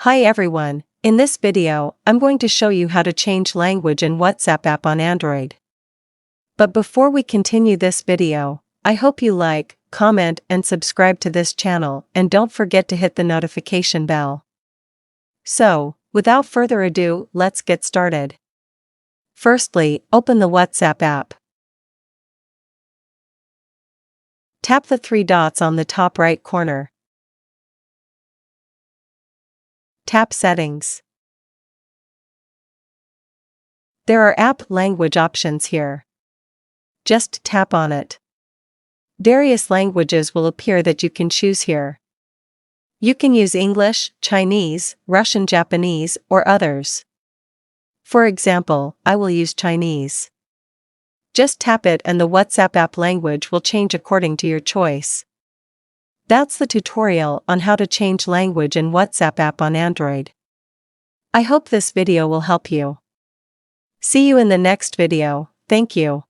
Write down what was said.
Hi everyone, in this video, I'm going to show you how to change language in WhatsApp app on Android. But before we continue this video, I hope you like, comment and subscribe to this channel and don't forget to hit the notification bell. So, without further ado, let's get started. Firstly, open the WhatsApp app. Tap the three dots on the top right corner. Tap Settings. There are app language options here. Just tap on it. Various languages will appear that you can choose here. You can use English, Chinese, Russian, Japanese, or others. For example, I will use Chinese. Just tap it and the WhatsApp app language will change according to your choice. That's the tutorial on how to change language in WhatsApp app on Android. I hope this video will help you. See you in the next video. Thank you.